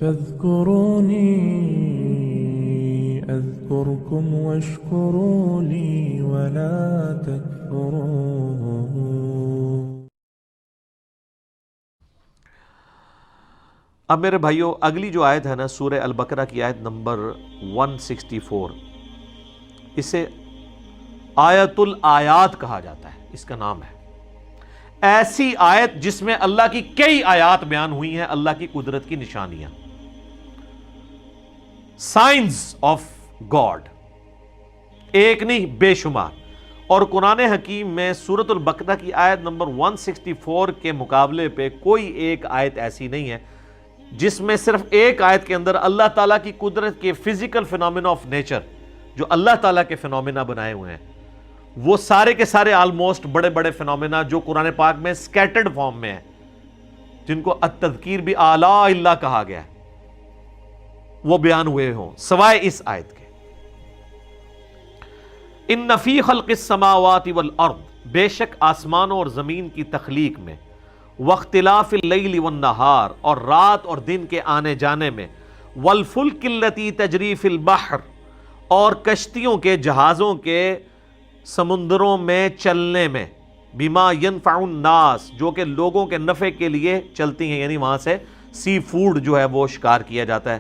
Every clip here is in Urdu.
فاذكروني أذكركم واشكروا لي ولا تكفرون۔ اب میرے بھائیوں اگلی جو آیت ہے نا سورہ البقرہ کی آیت نمبر 164، اسے آیت الآیات کہا جاتا ہے، اس کا نام ہے ایسی آیت جس میں اللہ کی کئی آیات بیان ہوئی ہیں، اللہ کی قدرت کی نشانیاں، سائنز آف گاڈ، ایک نہیں بے شمار۔ اور قرآن حکیم میں سورۃ البقرہ کی آیت نمبر 164 کے مقابلے پہ کوئی ایک آیت ایسی نہیں ہے جس میں صرف ایک آیت کے اندر اللہ تعالیٰ کی قدرت کے فزیکل فینومینا آف نیچر، جو اللہ تعالیٰ کے فینومینا بنائے ہوئے ہیں، وہ سارے کے سارے آلموسٹ بڑے بڑے فینومینا جو قرآن پاک میں سکیٹرڈ فارم میں ہیں، جن کو التذکیر بھی آلاء اللہ کہا گیا ہے، وہ بیان ہوئے ہوں سوائے اس آیت کے۔ ان فی خلق السماوات والارض، بے شک آسمانوں اور زمین کی تخلیق میں، واختلاف اللیل والنہار، اور رات اور دن کے آنے جانے میں، والفلک التی تجری فی البحر، اور کشتیوں کے جہازوں کے سمندروں میں چلنے میں، بما ینفع الناس، جو کہ لوگوں کے نفع کے لیے چلتی ہیں، یعنی وہاں سے سی فوڈ جو ہے وہ شکار کیا جاتا ہے۔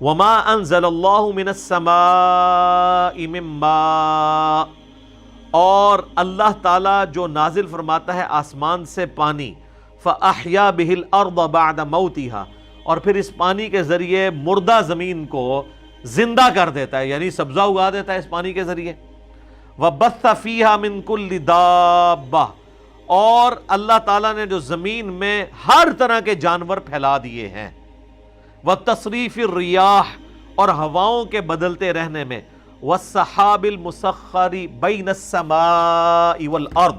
وما انزل اللہ من السماء من ماء، اور اللہ تعالیٰ جو نازل فرماتا ہے آسمان سے پانی، فَأَحْيَا بِهِ الْأَرْضَ بَعْدَ مَوْتِهَا، اور پھر اس پانی کے ذریعے مردہ زمین کو زندہ کر دیتا ہے، یعنی سبزہ اگا دیتا ہے اس پانی کے ذریعے۔ وَبَثَّ فِيهَا مِن كُلِّ دَابَّةٍ، اور اللہ تعالیٰ نے جو زمین میں ہر طرح کے جانور پھیلا دیے ہیں۔ وَتَصْرِيفِ الرِّيَاحِ، اور ہواؤں کے بدلتے رہنے میں۔ وَالسَّحَابِ الْمُسَخَّرِ بَيْنَ السَّمَاءِ وَالْأَرْضِ،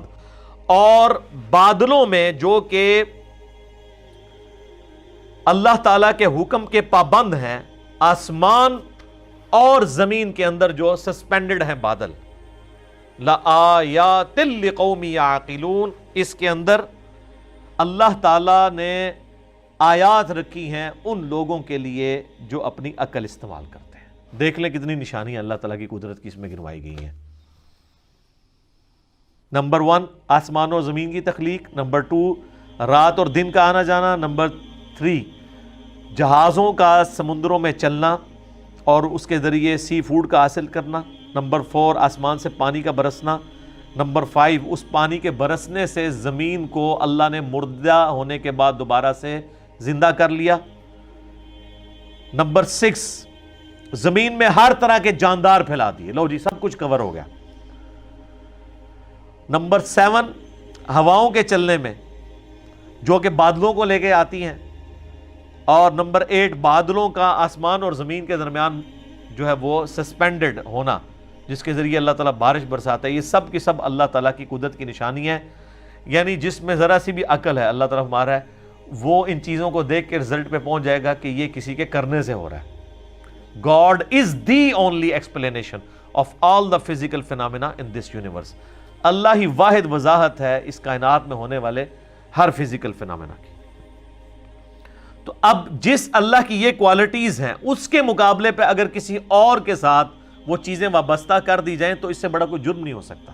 اور بادلوں میں جو کہ اللہ تعالیٰ کے حکم کے پابند ہیں، آسمان اور زمین کے اندر جو سسپینڈڈ ہیں بادل۔ لَآیَاتٍ لِقَوْمٍ یَعْقِلُونَ، اس کے اندر اللہ تعالیٰ نے آیات رکھی ہیں ان لوگوں کے لیے جو اپنی عقل استعمال کرتے ہیں۔ دیکھ لیں کتنی نشانیاں اللہ تعالیٰ کی قدرت کی اس میں گنوائی گئی ہیں۔ نمبر 1 آسمان اور زمین کی تخلیق، نمبر 2 رات اور دن کا آنا جانا، نمبر 3 جہازوں کا سمندروں میں چلنا اور اس کے ذریعے سی فوڈ کا حاصل کرنا، نمبر 4 آسمان سے پانی کا برسنا، نمبر 5 اس پانی کے برسنے سے زمین کو اللہ نے مردہ ہونے کے بعد دوبارہ سے زندہ کر لیا، نمبر 6 زمین میں ہر طرح کے جاندار پھیلا دیے، لو جی سب کچھ کور ہو گیا، نمبر 7 ہواؤں کے چلنے میں جو کہ بادلوں کو لے کے آتی ہیں، اور نمبر 8 بادلوں کا آسمان اور زمین کے درمیان جو ہے وہ سسپینڈڈ ہونا، جس کے ذریعے اللہ تعالیٰ بارش برساتا ہے۔ یہ سب کی سب اللہ تعالیٰ کی قدرت کی نشانی ہے، یعنی جس میں ذرا سی بھی عقل ہے اللہ تعالیٰ ہمارا ہے، وہ ان چیزوں کو دیکھ کے رزلٹ پہ پہنچ جائے گا کہ یہ کسی کے کرنے سے ہو رہا ہے۔ God is the only explanation of all the physical phenomena in this universe۔ اللہ ہی واحد وضاحت ہے اس کائنات میں ہونے والے ہر فزیکل فینومینا کی۔ تو اب جس اللہ کی یہ کوالٹیز ہیں اس کے مقابلے پہ اگر کسی اور کے ساتھ وہ چیزیں وابستہ کر دی جائیں تو اس سے بڑا کوئی جرم نہیں ہو سکتا،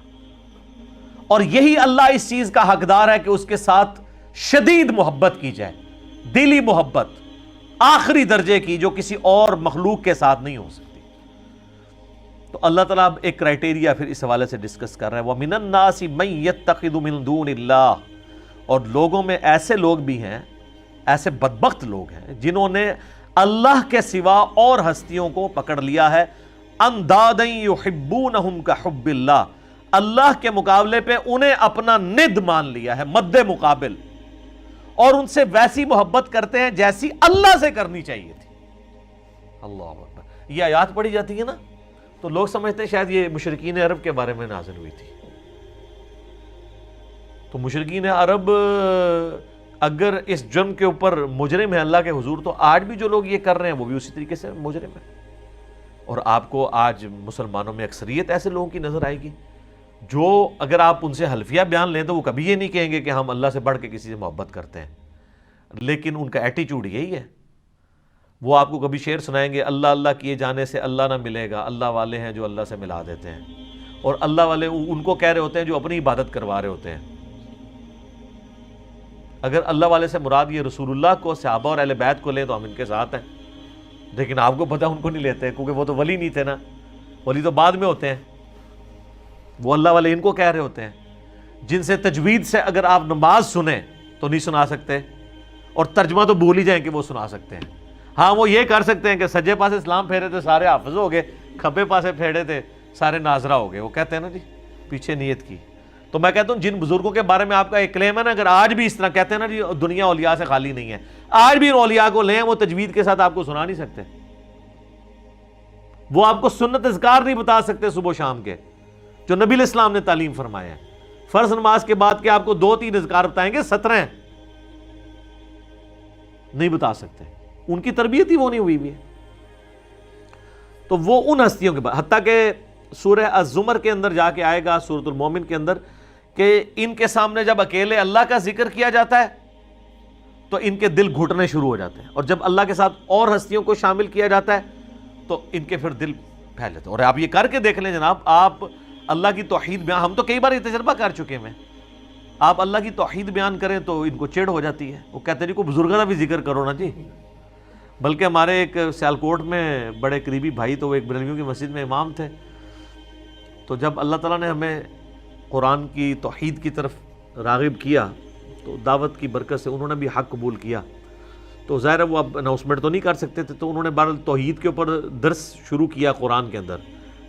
اور یہی اللہ اس چیز کا حقدار ہے کہ اس کے ساتھ شدید محبت کی جائے، دلی محبت آخری درجے کی، جو کسی اور مخلوق کے ساتھ نہیں ہو سکتی۔ تو اللہ تعالیٰ اب ایک کرائٹیریا پھر اس حوالے سے ڈسکس کر رہا ہے، وَمِنَ النَّاسِ مَن يَتَّخِذُ مِن دُونِ اللَّهِ، اور لوگوں میں ایسے لوگ بھی ہیں، ایسے بدبخت لوگ ہیں جنہوں نے اللہ کے سوا اور ہستیوں کو پکڑ لیا ہے، اندادًا یحبونہم کحب اللہ، اللہ کے مقابلے پہ انہیں اپنا ند مان لیا ہے، مد مقابل، اور ان سے ویسی محبت کرتے ہیں جیسی اللہ سے کرنی چاہیے تھی۔ اللہ اکبر، یہ آیات پڑھی جاتی ہے نا تو لوگ سمجھتے ہیں شاید یہ مشرکین عرب کے بارے میں نازل ہوئی تھی۔ تو مشرکین عرب اگر اس جرم کے اوپر مجرم ہے اللہ کے حضور، تو آج بھی جو لوگ یہ کر رہے ہیں وہ بھی اسی طریقے سے مجرم ہیں۔ اور آپ کو آج مسلمانوں میں اکثریت ایسے لوگوں کی نظر آئے گی جو اگر آپ ان سے حلفیہ بیان لیں تو وہ کبھی یہ نہیں کہیں گے کہ ہم اللہ سے بڑھ کے کسی سے محبت کرتے ہیں، لیکن ان کا ایٹیچیوڈ یہی ہے۔ وہ آپ کو کبھی شعر سنائیں گے، اللہ اللہ کیے جانے سے اللہ نہ ملے گا، اللہ والے ہیں جو اللہ سے ملا دیتے ہیں، اور اللہ والے ان کو کہہ رہے ہوتے ہیں جو اپنی عبادت کروا رہے ہوتے ہیں۔ اگر اللہ والے سے مراد یہ رسول اللہ کو، صحابہ اور اہل بیت کو لیں تو ہم ان کے ساتھ ہیں، لیکن آپ کو پتہ ان کو نہیں لیتے، کیونکہ وہ تو ولی نہیں تھے نا، ولی تو بعد میں ہوتے ہیں، وہ اللہ والے ان کو کہہ رہے ہوتے ہیں، جن سے تجوید سے اگر آپ نماز سنیں تو نہیں سنا سکتے، اور ترجمہ تو بھول ہی جائیں کہ وہ سنا سکتے ہیں۔ ہاں وہ یہ کر سکتے ہیں کہ سجے پاسے اسلام پھیرے تھے سارے حافظ ہو گئے، کھبے پاسے پھیرے تھے سارے ناظرہ ہو گئے، وہ کہتے ہیں نا جی پیچھے نیت کی۔ تو میں کہتا ہوں جن بزرگوں کے بارے میں آپ کا ایک کلیم ہے نا، اگر آج بھی اس طرح کہتے ہیں نا جی دنیا اولیاء سے خالی نہیں ہے، آج بھی ان اولیاء کو لیں، وہ تجوید کے ساتھ آپ کو سنا نہیں سکتے، وہ آپ کو سنت اذکار نہیں بتا سکتے صبح و شام کے جو نبی علیہ السلام نے تعلیم فرمایا ہے۔ فرض نماز کے بعد کہ آپ کو 2-3 اذکار بتائیں گے، 17 نہیں بتا سکتے، ان کی تربیت ہی وہ نہیں ہوئی ہے۔ تو وہ ان ہستیوں کے بعد، حتیٰ کہ سورہ الزمر کے اندر جا کے آئے گا، سورۃ المومن کے اندر، کہ ان کے سامنے جب اکیلے اللہ کا ذکر کیا جاتا ہے تو ان کے دل گھٹنے شروع ہو جاتے ہیں، اور جب اللہ کے ساتھ اور ہستیوں کو شامل کیا جاتا ہے تو ان کے پھر دل پھیل جاتے ہیں۔ اور آپ یہ کر کے دیکھ لیں جناب، آپ اللہ کی توحید بیان، ہم تو کئی بار یہ تجربہ کر چکے ہیں، آپ اللہ کی توحید بیان کریں تو ان کو چڑ ہو جاتی ہے، وہ کہتے ہیں جی کوئی بزرگوں کا بھی ذکر کرو نا جی۔ بلکہ ہمارے ایک سیالکوٹ میں بڑے قریبی بھائی، تو وہ ایک بریلویوں کی مسجد میں امام تھے، تو جب اللہ تعالیٰ نے ہمیں قرآن کی توحید کی طرف راغب کیا تو دعوت کی برکت سے انہوں نے بھی حق قبول کیا، تو ظاہر ہے وہ اب اناؤنسمنٹ تو نہیں کر سکتے تھے، تو انہوں نے بہرحال توحید کے اوپر درس شروع کیا قرآن کے اندر،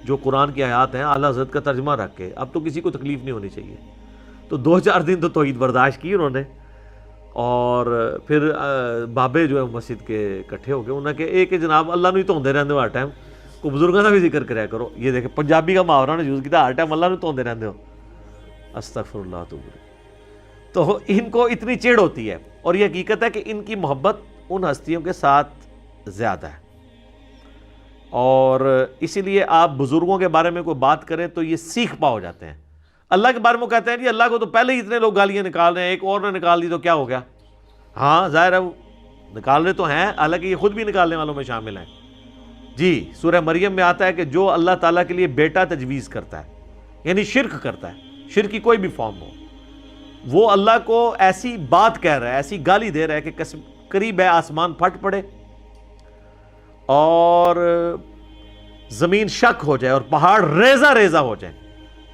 جو قرآن کی آیات ہیں اعلیٰ حضرت کا ترجمہ رکھ کے، اب تو کسی کو تکلیف نہیں ہونی چاہیے۔ تو 2-4 دن تو توحید برداشت کی انہوں نے، اور پھر بابے جو ہے مسجد کے اکٹھے ہو گئے، انہوں نے کہا کہ جناب اللہ نو ہی دھوندے رہندے ہو ہر ٹائم، کو بزرگوں کا بھی ذکر کریا کرو۔ یہ دیکھیں پنجابی کا محاورہ نے یوز کیا، ہر ٹائم اللہ نو دھوندے رہندے ہو، استغفر اللہ تو۔ تو ان کو اتنی چڑ ہوتی ہے، اور یہ حقیقت ہے کہ ان کی محبت ان ہستیوں کے ساتھ زیادہ ہے، اور اسی لیے آپ بزرگوں کے بارے میں کوئی بات کریں تو یہ سیکھ پا ہو جاتے ہیں۔ اللہ کے بارے میں کہتے ہیں جی اللہ کو تو پہلے ہی اتنے لوگ گالیاں نکال رہے ہیں، ایک اور نے نکال دی تو کیا ہو گیا؟ ہاں ظاہر ہے وہ نکال رہے تو ہیں، حالانکہ یہ خود بھی نکالنے والوں میں شامل ہیں جی۔ سورہ مریم میں آتا ہے کہ جو اللہ تعالیٰ کے لیے بیٹا تجویز کرتا ہے، یعنی شرک کرتا ہے، شرک کی کوئی بھی فارم ہو، وہ اللہ کو ایسی بات کہہ رہا ہے، ایسی گالی دے رہا ہے کہ قریب ہے آسمان پھٹ پڑے اور زمین شک ہو جائے اور پہاڑ ریزہ ریزہ ہو جائے،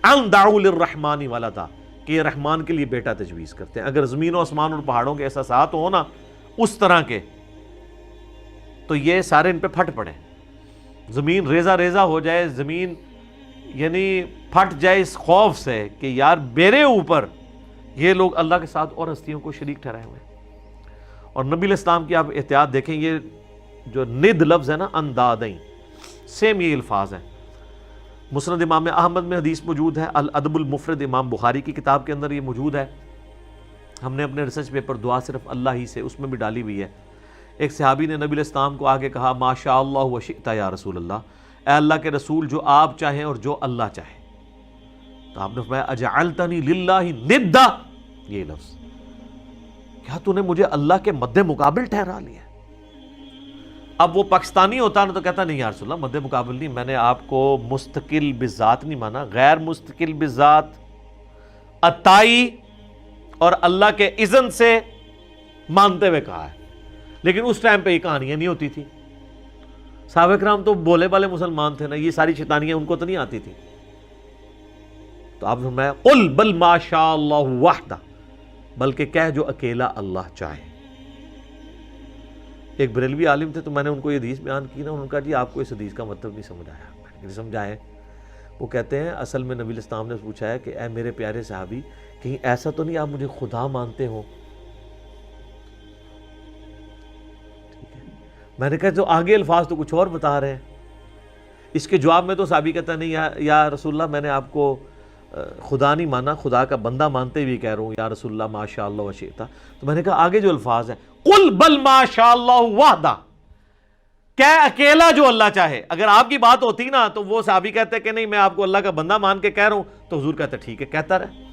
ان دعوا للرحمن ولدا، کہ یہ رحمان کے لیے بیٹا تجویز کرتے ہیں۔ اگر زمین و آسمان اور پہاڑوں کے احساسات ہوں نا اس طرح کے، تو یہ سارے ان پہ پھٹ پڑے، زمین ریزہ ریزہ ہو جائے، زمین یعنی پھٹ جائے اس خوف سے کہ یار میرے اوپر یہ لوگ اللہ کے ساتھ اور ہستیوں کو شریک ٹھہرائے ہوئے ہیں۔ اور نبی علیہ السلام کی آپ احتیاط دیکھیں، یہ جو ند لفظ ہے نا، اندادیں، سیم یہ الفاظ ہیں۔ مسند امام احمد میں حدیث موجود ہے، الادب المفرد امام بخاری کی کتاب کے اندر یہ موجود ہے، ہم نے اپنے ریسرچ پیپر دعا صرف اللہ ہی سے، اس میں بھی ڈالی ہوئی ہے۔ ایک صحابی نے نبی علیہ السلام کو آگے کہا، ما شاء اللہ و شئت یا رسول اللہ، اے اللہ کے رسول جو آپ چاہیں اور جو اللہ چاہے۔ تو آپ نے فرمایا اجعلتنی للہ ندا، یہ لفظ، کیا تو نے مجھے اللہ کے مد مقابل ٹھہرا لیا؟ اب وہ پاکستانی ہوتا نا تو کہتا نہیں یا رسول اللہ مد مقابل نہیں، میں نے آپ کو مستقل بذات نہیں مانا، غیر مستقل بذات، عطائی اور اللہ کے اذن سے مانتے ہوئے کہا ہے۔ لیکن اس ٹائم پہ یہ کہانیاں نہیں ہوتی تھی، صحابہ کرام تو بولے والے مسلمان تھے نا، یہ ساری شیطانیاں ان کو تو نہیں آتی تھی۔ تو آپ نے فرمایا قل بل ما شاء اللہ وحدہ، بلکہ کہہ جو اکیلا اللہ چاہے۔ ایک بریلوی عالم تھے، تو میں نے ان کو یہ حدیث بیان کی نا، انہوں نے کہا جی آپ کو اس حدیث کا مطلب نہیں سمجھ آیا۔ میں نے نہیں سمجھایا۔ وہ کہتے ہیں اصل میں نبی علیہ السلام نے پوچھا ہے کہ اے میرے پیارے صحابی، کہیں ایسا تو نہیں آپ مجھے خدا مانتے ہو؟ ٹھیک ہے، میں نے کہا تو آگے الفاظ تو کچھ اور بتا رہے ہیں۔ اس کے جواب میں تو صحابی کہتا نہیں یا رسول اللہ میں نے آپ کو خدا نہیں مانا، خدا کا بندہ مانتے ہوئے کہہ رہا ہوں، یا رسول اللہ ما شاء اللہ و شئت۔ تو میں نے کہا آگے جو الفاظ ہیں قل بل ما شاء اللہ وحدہ، کہ اکیلا جو اللہ چاہے۔ اگر آپ کی بات ہوتی نا تو وہ صحابی کہتے کہ نہیں میں آپ کو اللہ کا بندہ مان کے کہہ رہا ہوں، تو حضور کہتے ٹھیک ہے کہتا رہے۔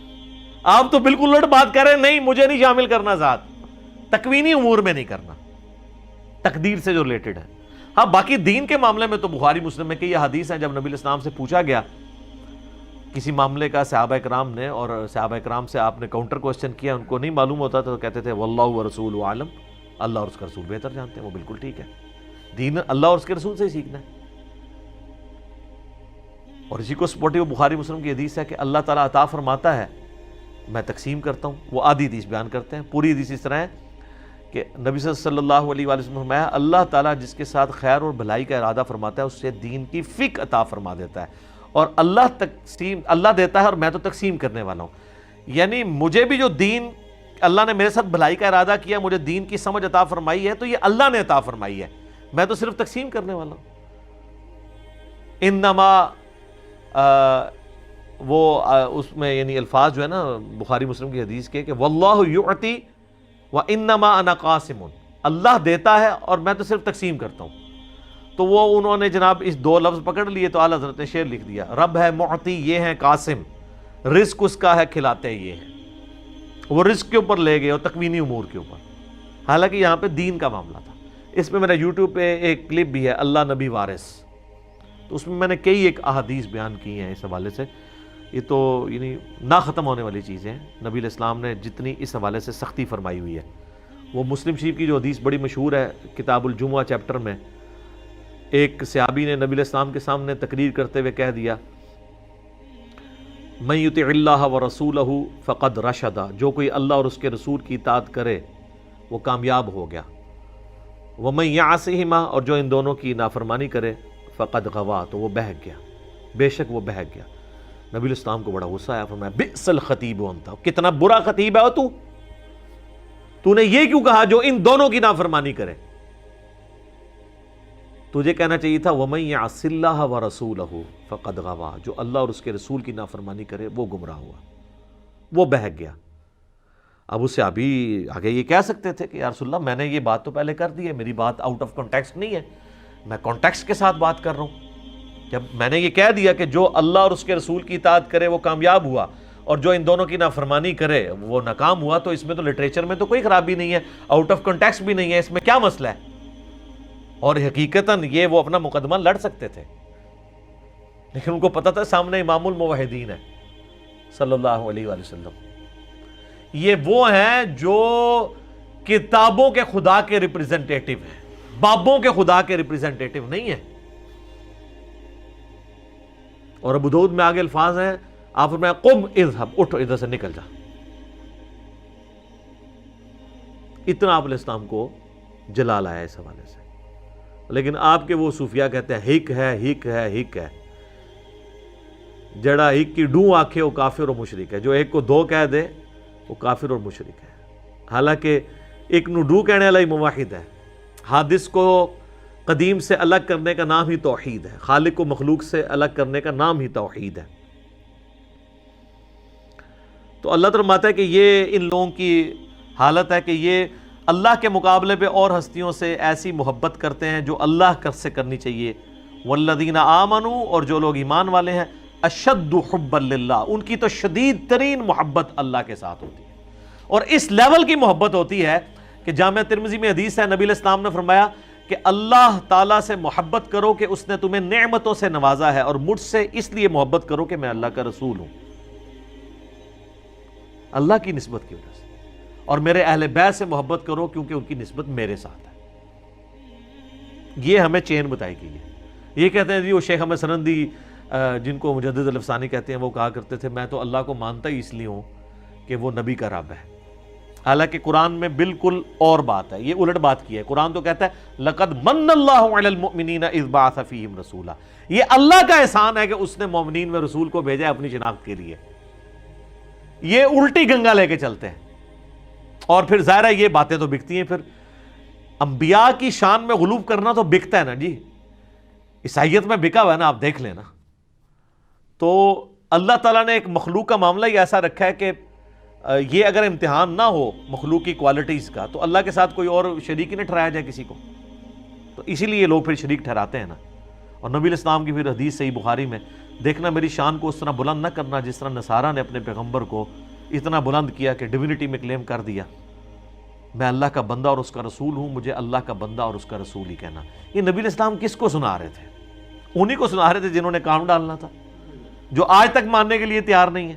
آپ تو بالکل الٹ بات کر رہے ہیں، نہیں مجھے نہیں شامل کرنا ذات، تکوینی امور میں نہیں کرنا، تقدیر سے جو ریلیٹڈ ہے. ہاں باقی دین کے معاملے میں تو بخاری مسلم میں کئی حدیث ہیں. جب نبی علیہ السلام سے پوچھا گیا کسی معاملے کا صحابہ کرام نے، اور صحابہ کرام سے آپ نے کاؤنٹر کوسچن کیا، ان کو نہیں معلوم ہوتا تو کہتے تھے واللہ ورسولہ عالم، اللہ اور اس کا رسول بہتر جانتے ہیں. وہ بالکل ٹھیک ہے، دین اللہ اور اس کے رسول سے ہی سیکھنا ہے. اور اسی کو سپورٹیو بخاری مسلم کی حدیث ہے کہ اللہ تعالیٰ عطا فرماتا ہے، میں تقسیم کرتا ہوں. وہ آدھی حدیث بیان کرتے ہیں، پوری حدیث اس طرح ہے کہ نبی صلی اللہ علیہ وآلہ وسلم فرمایا اللہ تعالیٰ جس کے ساتھ خیر اور بھلائی کا ارادہ فرماتا ہے اس سے دین کی فقہ عطا فرما دیتا ہے. اور اللہ دیتا ہے اور میں تو تقسیم کرنے والا ہوں. یعنی مجھے بھی جو دین اللہ نے میرے ساتھ بھلائی کا ارادہ کیا، مجھے دین کی سمجھ عطا فرمائی ہے، تو یہ اللہ نے عطا فرمائی ہے، میں تو صرف تقسیم کرنے والا ہوں. انما اس میں یعنی الفاظ جو ہے نا بخاری مسلم کی حدیث کے کہ واللہ یعطی وانما انا قاسم، اللہ دیتا ہے اور میں تو صرف تقسیم کرتا ہوں. تو وہ انہوں نے جناب اس دو لفظ پکڑ لیے تو اعلیٰ حضرت نے شعر لکھ دیا، رب ہے معطی، یہ ہے قاسم، رزق اس کا ہے کھلاتے یہ ہے. وہ رزق کے اوپر لے گئے اور تکوینی امور کے اوپر، حالانکہ یہاں پہ دین کا معاملہ تھا. اس میں میرا یوٹیوب پہ ایک کلپ بھی ہے اللہ نبی وارث، تو اس میں میں نے کئی ایک احادیث بیان کی ہیں اس حوالے سے. یہ تو یعنی نہ ختم ہونے والی چیزیں ہیں. نبی علیہ السلام نے جتنی اس حوالے سے سختی فرمائی ہوئی ہے. وہ مسلم شریف کی جو حدیث بڑی مشہور ہے کتاب الجمعہ چیپٹر میں، ایک صحابی نے نبی علیہ السلام کے سامنے تقریر کرتے ہوئے کہہ دیا من یطع اللہ ورسولہ فقد رشد، جو کوئی اللہ اور اس کے رسول کی اطاعت کرے وہ کامیاب ہو گیا. ومن یعصہما، اور جو ان دونوں کی نافرمانی کرے فقد غوا، تو وہ بہک گیا، بے شک وہ بہک گیا. نبی علیہ السلام کو بڑا غصہ آیا، فرمایا بئس الخطیب انت، کتنا برا خطیب ہے تو نے یہ کیوں کہا جو ان دونوں کی نافرمانی کرے؟ تجھے کہنا چاہیے تھا وَمَن يَعْصِ اللَّهَ وَرَسُولَهُ فَقَدْ غَوَىٰ، جو اللہ اور اس کے رسول کی نافرمانی کرے وہ گمراہ ہوا، وہ بہک گیا. اب اس صحابی آگے یہ کہہ سکتے تھے کہ یا رسول اللہ میں نے یہ بات تو پہلے کر دی ہے، میری بات آؤٹ آف کانٹیکسٹ نہیں ہے، میں کانٹیکسٹ کے ساتھ بات کر رہا ہوں. جب میں نے یہ کہہ دیا کہ جو اللہ اور اس کے رسول کی اطاعت کرے وہ کامیاب ہوا اور جو ان دونوں کی نافرمانی کرے وہ ناکام ہوا، تو اس میں تو لٹریچر میں تو کوئی خرابی نہیں ہے، آؤٹ آف کانٹیکسٹ بھی نہیں ہے، اس میں کیا مسئلہ ہے؟ اور حقیقتاً یہ وہ اپنا مقدمہ لڑ سکتے تھے، لیکن ان کو پتہ تھا سامنے امام الموحدین ہے صلی اللہ علیہ وآلہ وسلم. یہ وہ ہیں جو کتابوں کے خدا کے ریپریزنٹیٹیو ہیں، بابوں کے خدا کے ریپریزنٹیٹیو نہیں ہیں. اور ابو داؤد میں آگے الفاظ ہیں، آپ فرمایا قم اذهب، اٹھ ادھر سے نکل جا. اتنا آپ علیہ السلام کو جلال آیا اس حوالے سے. لیکن آپ کے وہ صوفیاء کہتے ہیں ہک ہے ہک ہے ہک ہے، جڑا ہک کی ڈوں آنکھے وہ کافر اور مشرک ہے، جو ایک کو دو کہہ دے وہ کافر اور مشرک ہے. حالانکہ ایک نو ڈو کہنے والا ہی موحد ہے. حادث کو قدیم سے الگ کرنے کا نام ہی توحید ہے، خالق کو مخلوق سے الگ کرنے کا نام ہی توحید ہے. تو اللہ تعالیٰ فرماتا ہے کہ یہ ان لوگوں کی حالت ہے کہ یہ اللہ کے مقابلے پہ اور ہستیوں سے ایسی محبت کرتے ہیں جو اللہ سے کرنی چاہیے. والذین آمنوا، اور جو لوگ ایمان والے ہیں، اشد حبا للہ، ان کی تو شدید ترین محبت اللہ کے ساتھ ہوتی ہے. اور اس لیول کی محبت ہوتی ہے کہ جامعہ ترمذی میں حدیث ہے، نبی علیہ السلام نے فرمایا کہ اللہ تعالیٰ سے محبت کرو کہ اس نے تمہیں نعمتوں سے نوازا ہے، اور مجھ سے اس لیے محبت کرو کہ میں اللہ کا رسول ہوں، اللہ کی نسبت کی وجہ سے. اور میرے اہل بیت سے محبت کرو کیونکہ ان کی نسبت میرے ساتھ ہے. یہ ہمیں چین بتائی گئی ہے. یہ کہتے ہیں جی وہ شیخ احمد سنندی جن کو مجدد الافسانی کہتے ہیں، وہ کہا کرتے تھے میں تو اللہ کو مانتا ہی اس لیے ہوں کہ وہ نبی کا رب ہے. حالانکہ قرآن میں بالکل اور بات ہے، یہ الٹ بات کی ہے. قرآن تو کہتا ہے لَقَدْ مَنَّ اللَّهُ عَلَى الْمُؤْمِنِينَ إِذْ بَعَثَ فِيهِمْ رَسُولًا، یہ اللہ کا احسان ہے کہ اس نے مومنین میں رسول کو بھیجا ہے اپنی شناخت کے لیے. یہ الٹی گنگا لے کے چلتے ہیں. اور پھر ظاہر ہے یہ باتیں تو بکتی ہیں. پھر انبیاء کی شان میں غلوب کرنا تو بکتا ہے نا جی، عیسائیت میں بکا ہوا ہے نا، آپ دیکھ لیں نا. تو اللہ تعالیٰ نے ایک مخلوق کا معاملہ ہی ایسا رکھا ہے کہ یہ اگر امتحان نہ ہو مخلوق کی کوالٹیز کا تو اللہ کے ساتھ کوئی اور شریک ہی نہ ٹھہرایا جائے کسی کو. تو اسی لیے لوگ پھر شریک ٹھہراتے ہیں نا. اور نبی علیہ السلام کی پھر حدیث صحیح بخاری میں دیکھنا، میری شان کو اس طرح بلند نہ کرنا جس طرح نصارہ نے اپنے پیغمبر کو اتنا بلند کیا کہ ڈیوینٹی میں کلیم کر دیا. میں اللہ کا بندہ اور اس کا رسول ہوں، مجھے اللہ کا بندہ اور اس کا رسول ہی کہنا. یہ نبی علیہ السلام کس کو سنا رہے تھے؟ انہی کو سنا رہے تھے جنہوں نے کام ڈالنا تھا، جو آج تک ماننے کے لیے تیار نہیں ہے.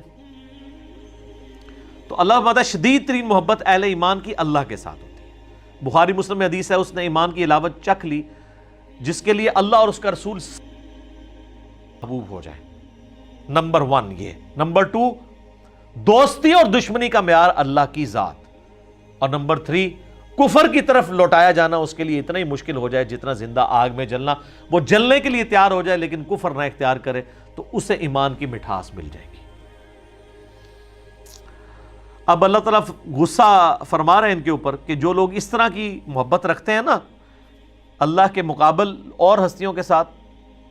تو اللہ بتا شدید ترین محبت اہل ایمان کی اللہ کے ساتھ ہوتی ہے. بخاری مسلم میں حدیث ہے، اس نے ایمان کی علاوت چکھ لی جس کے لیے اللہ اور اس کا رسول محبوب ہو جائے. نمبر 1 یہ. نمبر 2 دوستی اور دشمنی کا معیار اللہ کی ذات. اور نمبر 3 کفر کی طرف لوٹایا جانا اس کے لیے اتنا ہی مشکل ہو جائے جتنا زندہ آگ میں جلنا. وہ جلنے کے لیے تیار ہو جائے لیکن کفر نہ اختیار کرے تو اسے ایمان کی مٹھاس مل جائے گی. اب اللہ تعالیٰ غصہ فرما رہے ہیں ان کے اوپر کہ جو لوگ اس طرح کی محبت رکھتے ہیں نا اللہ کے مقابل اور ہستیوں کے ساتھ،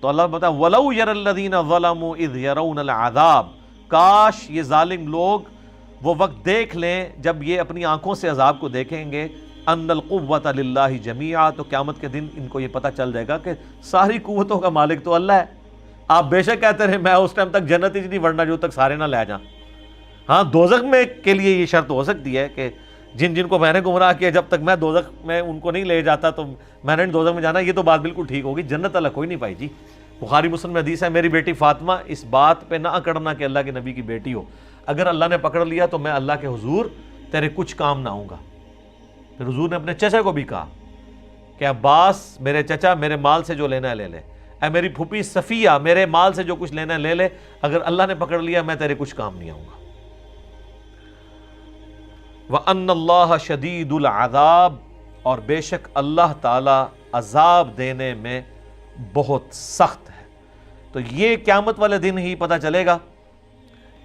تو اللہ بتا وَلَوْ يَرَ الَّذِينَ ظَلَمُوا إِذْ يَرَوْنَ الْعَذَابِ، کاش یہ ظالم لوگ وہ وقت دیکھ لیں جب یہ اپنی آنکھوں سے عذاب کو دیکھیں گے، أَنَّ الْقُوَّةَ لِلَّهِ جَمِيعًا، تو قیامت کے دن ان کو یہ پتہ چل جائے گا کہ ساری قوتوں کا مالک تو اللہ ہے. آپ بے شک کہتے رہے میں اس ٹائم تک جنت ہی نہیں ورنہ جو تک سارے نہ لے جائیں. ہاں دوزخ میں کے لیے یہ شرط ہو سکتی ہے کہ جن جن کو میں نے گمراہ کیا جب تک میں دوزخ میں ان کو نہیں لے جاتا تو میں نے دوزخ میں جانا، یہ تو بات بالکل ٹھیک ہوگی. جنت اللہ کوئی نہیں پائی جی. بخاری مسلم میں حدیث ہے میری بیٹی فاطمہ اس بات پہ نہ اکڑنا کہ اللہ کے نبی کی بیٹی ہو، اگر اللہ نے پکڑ لیا تو میں اللہ کے حضور تیرے کچھ کام نہ آؤں گا. پھر حضور نے اپنے چچا کو بھی کہا کہ عباس میرے چچا میرے مال سے جو لینا ہے لے لے، اے میری پھوپھی صفیہ میرے مال سے جو کچھ لینا ہے لے لے، اگر اللہ نے پکڑ لیا میں تیرے کچھ کام نہیں آؤں گا. وَأَنَّ اللَّهَ شَدِيدُ الْعَذَابِ، اور بے شک اللہ تعالی عذاب دینے میں بہت سخت ہے. تو یہ قیامت والے دن ہی پتہ چلے گا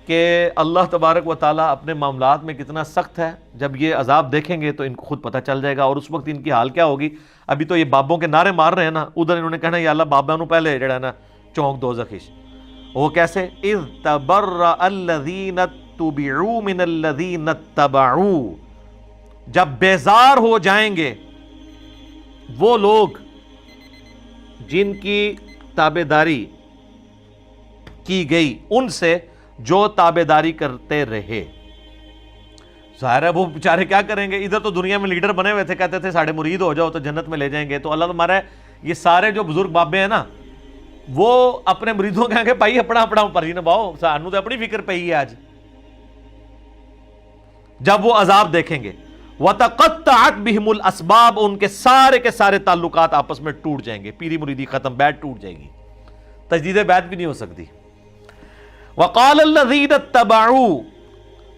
کہ اللہ تبارک و تعالیٰ اپنے معاملات میں کتنا سخت ہے. جب یہ عذاب دیکھیں گے تو ان کو خود پتہ چل جائے گا، اور اس وقت ان کی حال کیا ہوگی. ابھی تو یہ بابوں کے نعرے مار رہے ہیں نا، ادھر انہوں نے کہنا یا اللہ بابا نو پہلے جڑا نا چونک دو زخیش. وہ کیسے اذ تبرأ الذین اتبعوا من الذین اتبعوا، جب بیزار ہو جائیں گے وہ لوگ جن کی تابعداری کی گئی ان سے جو تابعداری کرتے رہے. ظاہر ہے وہ بیچارے کیا کریں گے، ادھر تو دنیا میں لیڈر بنے ہوئے تھے، کہتے تھے ساڑھے مرید ہو جاؤ تو جنت میں لے جائیں گے. تو اللہ تمہارا یہ سارے جو بزرگ بابے ہیں نا وہ اپنے مریدوں کہیں گے بھائی اپنا اپنا پر ہی نبھاؤ، سانو تو اپنی فکر پئی ہے آج. جب وہ عذاب دیکھیں گے وَتَقَطَّعَتْ بِهِمُ الْأَسْبَابُ، ان کے سارے تعلقات آپس میں ٹوٹ جائیں گے، پیری مریدی ختم، بیعت ٹوٹ جائے گی، تجدید بیعت بھی نہیں ہو سکتی. وَقَالَ الَّذِينَ اتَّبَعُوا،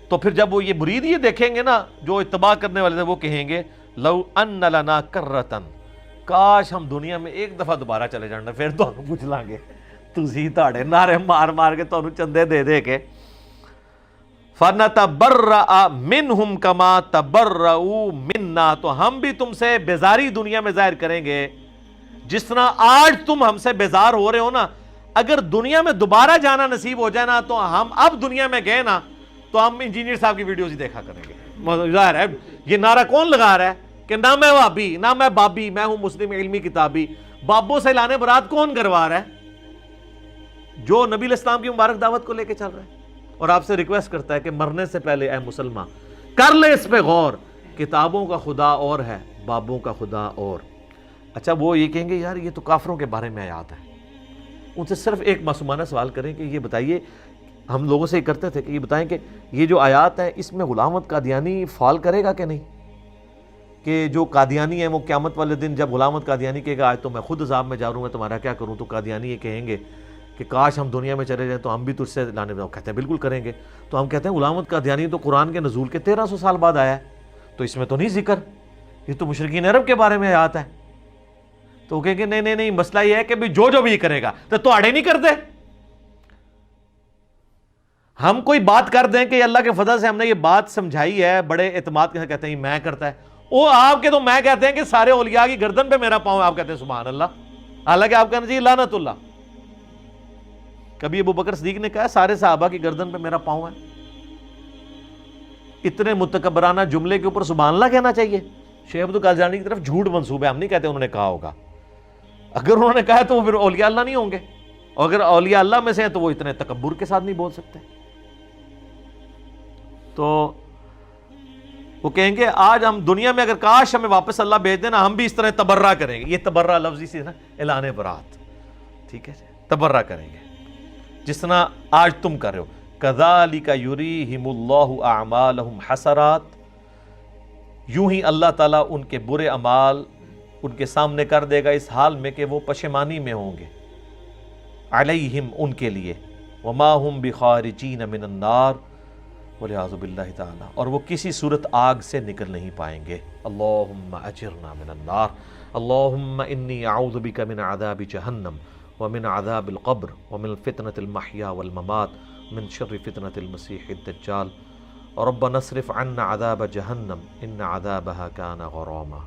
تو پھر جب وہ یہ مرید یہ دیکھیں گے نا جو اتباع کرنے والے تھے وہ کہیں گے لَوْ أَنَّ لَنَا كَرَّةً، کاش ہم دنیا میں ایک دفعہ دوبارہ چلے جانا پھر تو ہم پوچھ لیں گے تسی تاڑے نعرے مار مار کے تو چندے دے دے کے. فَنَتَبَرَّأَ مِنْهُمْ كَمَا تَبَرَّؤُوا مِنَّا، تو ہم بھی تم سے بیزاری دنیا میں ظاہر کریں گے جس طرح آج تم ہم سے بیزار ہو رہے ہو نا. اگر دنیا میں دوبارہ جانا نصیب ہو جائے نا تو ہم اب دنیا میں گئے نا تو ہم انجینئر صاحب کی ویڈیوز ہی دیکھا کریں گے. ظاہر ہے یہ نعرہ کون لگا رہا ہے کہ نہ میں وہابی نہ میں بابی، میں ہوں مسلم علمی کتابی. بابوں سے لانے برات کون کروا رہا ہے؟ جو نبی علیہ السلام کی مبارک دعوت کو لے کے چل رہا ہے اور آپ سے ریکویسٹ کرتا ہے کہ مرنے سے پہلے اے مسلمان کر لے اس پہ غور، کتابوں کا خدا اور ہے بابوں کا خدا اور. اچھا وہ یہ کہیں گے یار یہ تو کافروں کے بارے میں آیات ہے. ان سے صرف ایک معصومانہ سوال کریں کہ یہ بتائیے، ہم لوگوں سے یہ کرتے تھے کہ یہ بتائیں کہ یہ جو آیات ہے اس میں غلام احمد قادیانی فال کرے گا کہ نہیں، کہ جو قادیانی ہیں وہ قیامت والے دن جب غلام احمد قادیانی کہے گا آج تو میں خود عذاب میں جا رہا ہوں میں تمہارا کیا کروں، تو قادیانی یہ کہیں گے کہ کاش ہم دنیا میں چلے جائیں تو ہم بھی تجھ سے لانے میں. کہتے ہیں بالکل کریں گے. تو ہم کہتے ہیں غلام احمد قادیانی تو قرآن کے نزول کے 1300 سال بعد آیا ہے تو اس میں تو نہیں ذکر، یہ تو مشرکین عرب کے بارے میں آیات ہے. تو وہ کہیں گے نہیں مسئلہ یہ ہے کہ جو بھی کرے گا تو آڑے نہیں کرتے. ہم کوئی بات کر دیں کہ اللہ کے فضل سے ہم نے یہ بات سمجھائی ہے بڑے اعتماد کے ساتھ، کہتے ہیں میں کرتا ہے وہ آپ کے، تو میں کہتے ہیں کہ سارے اولیاء کی گردن پہ میرا پاؤں، آپ کہتے ہیں سبحان اللہ، حالانکہ آپ کہنا چاہیے لعنت اللہ. کبھی ابو بکر صدیق نے کہا سارے صحابہ کی گردن پہ میرا پاؤں ہے. اتنے متکبرانہ جملے کے اوپر سبحان اللہ کہنا چاہیے. شیخ عبد القادر کی طرف جھوٹ منسوب ہے، ہم نہیں کہتے انہوں نے کہا ہوگا. اگر انہوں نے کہا تو وہ پھر اولیاء اللہ نہیں ہوں گے، اور اگر اولیاء اللہ میں سے ہیں تو وہ اتنے تکبر کے ساتھ نہیں بول سکتے. تو وہ کہیں گے آج ہم دنیا میں اگر کاش ہمیں واپس اللہ بھیج دینا ہم بھی اس طرح تبرہ کریں گے. یہ تبرہ لفظ اسی نا اعلان برات, ٹھیک ہے, تبرہ کریں گے جس طرح آج تم کر رہے ہو. کذالک یریہم اللہ اعمالہم حسرات, یوں ہی اللہ تعالیٰ ان کے برے اعمال ان کے سامنے کر دے گا اس حال میں کہ وہ پشیمانی میں ہوں گے, علیہم ان کے لیے, وما ہم بخارجین من النار, والعیاذ باللہ تعالی, اور وہ کسی صورت آگ سے نکل نہیں پائیں گے. اللہم اجرنا من النار, اللہم انی اعوذ بک من عذاب جہنم ومن عذاب القبر ومن فتنة المحیا والممات من شر فتنة المسیح الدجال, ربنا اصرف عنا عذاب جہنم ان عذابها کان غراما.